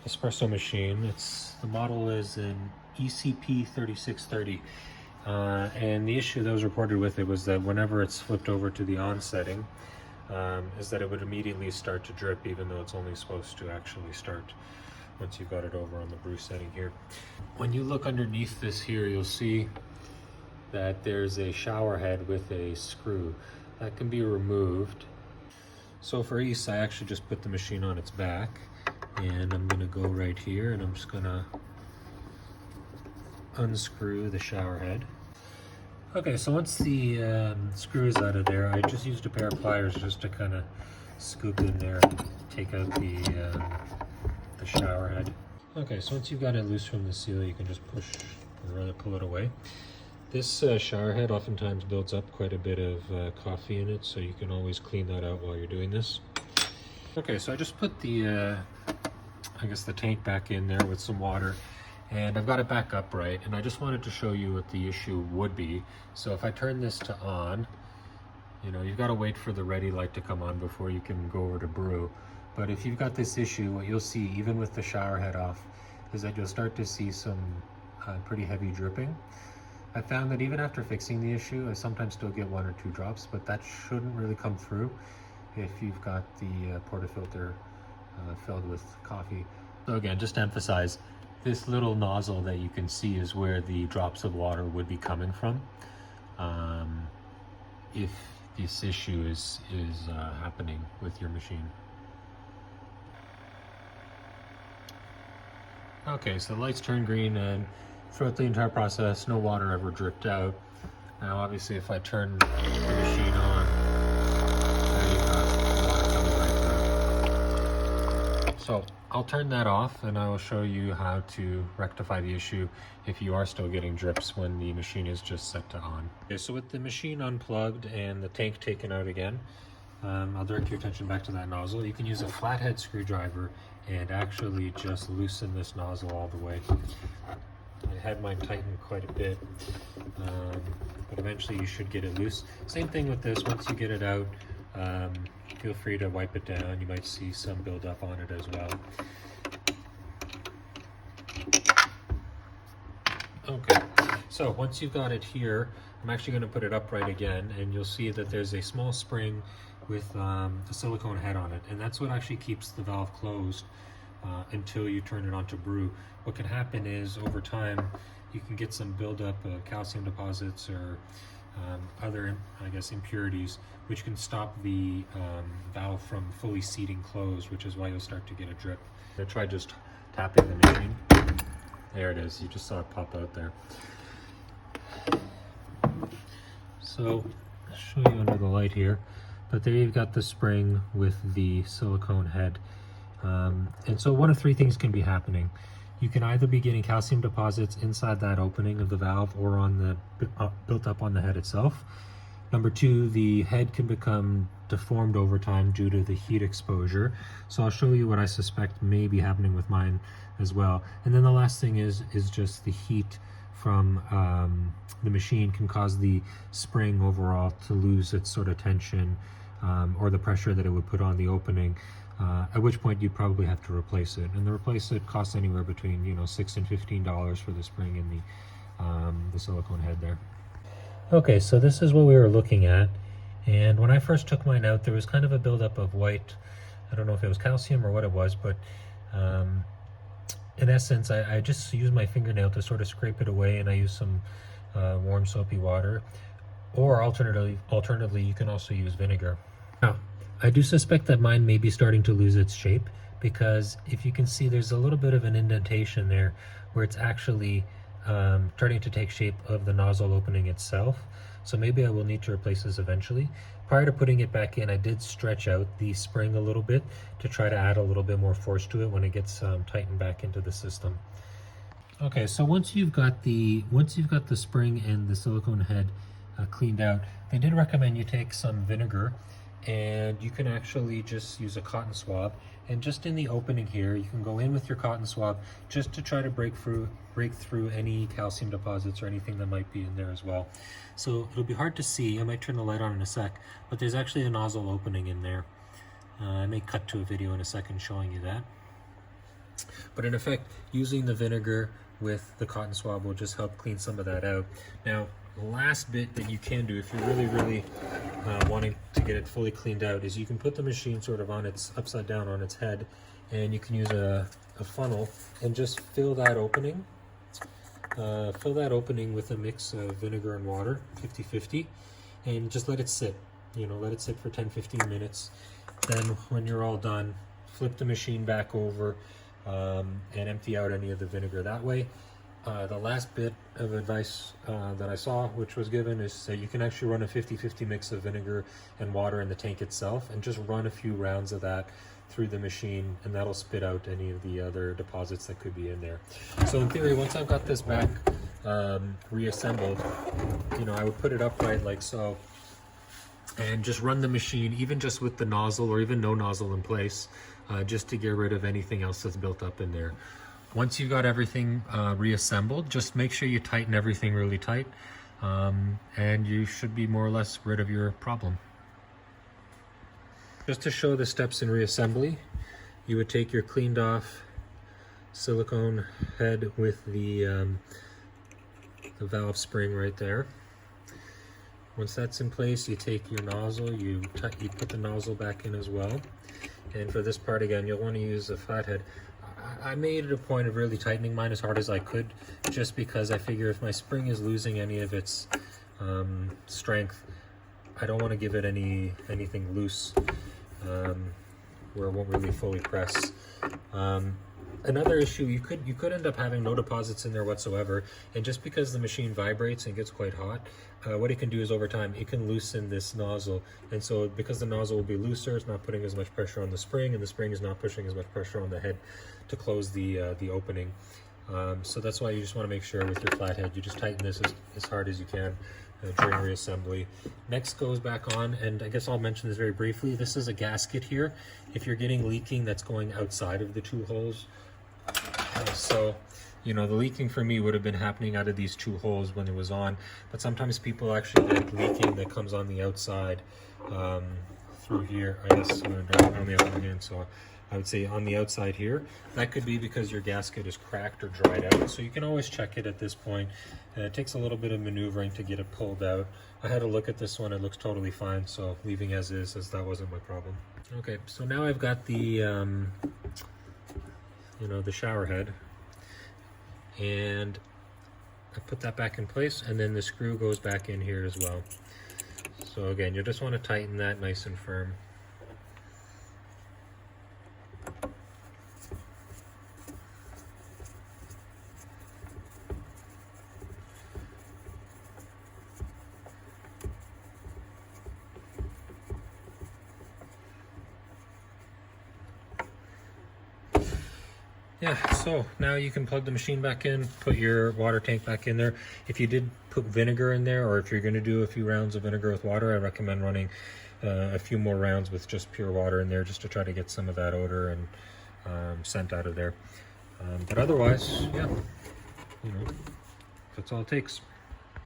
espresso machine. The model is an ECP3630. And the issue that was reported with it was that whenever it's flipped over to the on setting, is that it would immediately start to drip, even though it's only supposed to actually start once you've got it over on the brew setting here. When you look underneath this here, you'll see that there's a shower head with a screw that can be removed. So for ease, I actually just put the machine on its back, and I'm going to go right here and I'm just going to unscrew the shower head. Okay, so once the screw is out of there, I just used a pair of pliers just to kind of scoop in there and take out the shower head. Okay, so once you've got it loose from the seal, you can just push or rather pull it away. This shower head oftentimes builds up quite a bit of coffee in it, so you can always clean that out while you're doing this. Okay, so I just put the I guess the tank back in there with some water, and I've got it back upright, and I just wanted to show you what the issue would be. So if I turn this to on, you know, you've got to wait for the ready light to come on before you can go over to brew. But if you've got this issue, what you'll see, even with the shower head off, is that you'll start to see some pretty heavy dripping. I found that even after fixing the issue, I sometimes still get 1 or 2 drops, but that shouldn't really come through if you've got the portafilter filled with coffee. So again, just to emphasize, this little nozzle that you can see is where the drops of water would be coming from if this issue is happening with your machine. Okay, so the lights turn green, and throughout the entire process, no water ever dripped out. Now, obviously, if I turn the machine on, there you go, water coming right through. So I'll turn that off, and I will show you how to rectify the issue if you are still getting drips when the machine is just set to on. Okay, so with the machine unplugged and the tank taken out again, I'll direct your attention back to that nozzle. You can use a flathead screwdriver and actually just loosen this nozzle all the way. I had mine tightened quite a bit, but eventually you should get it loose. Same thing with this. Once you get it out, feel free to wipe it down. You might see some buildup on it as well. Okay, so once you've got it here, I'm actually going to put it upright again, and you'll see that there's a small spring with a silicone head on it, and that's what actually keeps the valve closed until you turn it on to brew. What can happen is over time you can get some buildup of calcium deposits or other, I guess, impurities, which can stop the valve from fully seating closed, which is why you'll start to get a drip. I tried just tapping the machine. There it is. You just saw it pop out there. So I'll show you under the light here, but there you've got the spring with the silicone head. And so one of 3 things can be happening. You can either be getting calcium deposits inside that opening of the valve or on the built up on the head itself. Number 2, the head can become deformed over time due to the heat exposure. So I'll show you what I suspect may be happening with mine as well. And then the last thing is just the heat from the machine can cause the spring overall to lose its sort of tension or the pressure that it would put on the opening. At which point you probably have to replace it, and to replace it costs anywhere between $6 and $15 for the spring and the silicone head there. Okay, so this is what we were looking at, and when I first took mine out, there was kind of a buildup of white. I don't know if it was calcium or what it was, but in essence, I just used my fingernail to sort of scrape it away, and I used some warm soapy water, or alternatively, you can also use vinegar. Now, I do suspect that mine may be starting to lose its shape, because if you can see, there's a little bit of an indentation there where it's actually starting to take shape of the nozzle opening itself. So maybe I will need to replace this eventually. Prior to putting it back in, I did stretch out the spring a little bit to try to add a little bit more force to it when it gets tightened back into the system. Okay, so once you've got the spring and the silicone head cleaned out, they did recommend you take some vinegar, and you can actually just use a cotton swab, and just in the opening here you can go in with your cotton swab just to try to break through any calcium deposits or anything that might be in there as well. So it'll be hard to see. I might turn the light on in a sec, but there's actually a nozzle opening in there. I may cut to a video in a second showing you that. But in effect, using the vinegar with the cotton swab will just help clean some of that out. Now, the last bit that you can do if you're really wanting to get it fully cleaned out is you can put the machine sort of on its upside down on its head, and you can use a funnel and just fill that opening. Fill that opening with a mix of vinegar and water, 50-50, and just let it sit. Let it sit for 10-15 minutes. Then when you're all done, flip the machine back over and empty out any of the vinegar that way. The last bit of advice that I saw, which was given, is that you can actually run a 50-50 mix of vinegar and water in the tank itself, and just run a few rounds of that through the machine, and that'll spit out any of the other deposits that could be in there. So in theory, once I've got this back reassembled, I would put it upright like so, and just run the machine, even just with the nozzle or even no nozzle in place, just to get rid of anything else that's built up in there. Once you've got everything reassembled, just make sure you tighten everything really tight, and you should be more or less rid of your problem. Just to show the steps in reassembly, you would take your cleaned off silicone head with the valve spring right there. Once that's in place, you take your nozzle, you put the nozzle back in as well. And for this part, again, you'll want to use a flathead. I made it a point of really tightening mine as hard as I could, just because I figure if my spring is losing any of its strength, I don't want to give it anything loose where it won't really fully press. Another issue, you could end up having no deposits in there whatsoever, and just because the machine vibrates and gets quite hot, what it can do is over time it can loosen this nozzle, and so because the nozzle will be looser, it's not putting as much pressure on the spring, and the spring is not pushing as much pressure on the head to close the opening. So that's why you just want to make sure with your flathead you just tighten this as hard as you can during reassembly. Next goes back on, and I guess I'll mention this very briefly. This is a gasket here. If you're getting leaking that's going outside of the two holes, so the leaking for me would have been happening out of these two holes when it was on, but sometimes people actually get leaking that comes on the outside through here. I guess on the other hand, so I would say on the outside here. That could be because your gasket is cracked or dried out, so you can always check it at this point. It takes a little bit of maneuvering to get it pulled out. I had a look at this one, it looks totally fine, so leaving as is, as that wasn't my problem. Okay, so now I've got the the shower head, and I put that back in place, and then the screw goes back in here as well. So again, you just want to tighten that nice and firm. Yeah, so now you can plug the machine back in, put your water tank back in there. If you did put vinegar in there, or if you're going to do a few rounds of vinegar with water, I recommend running a few more rounds with just pure water in there, just to try to get some of that odor and scent out of there. But otherwise, yeah, that's all it takes.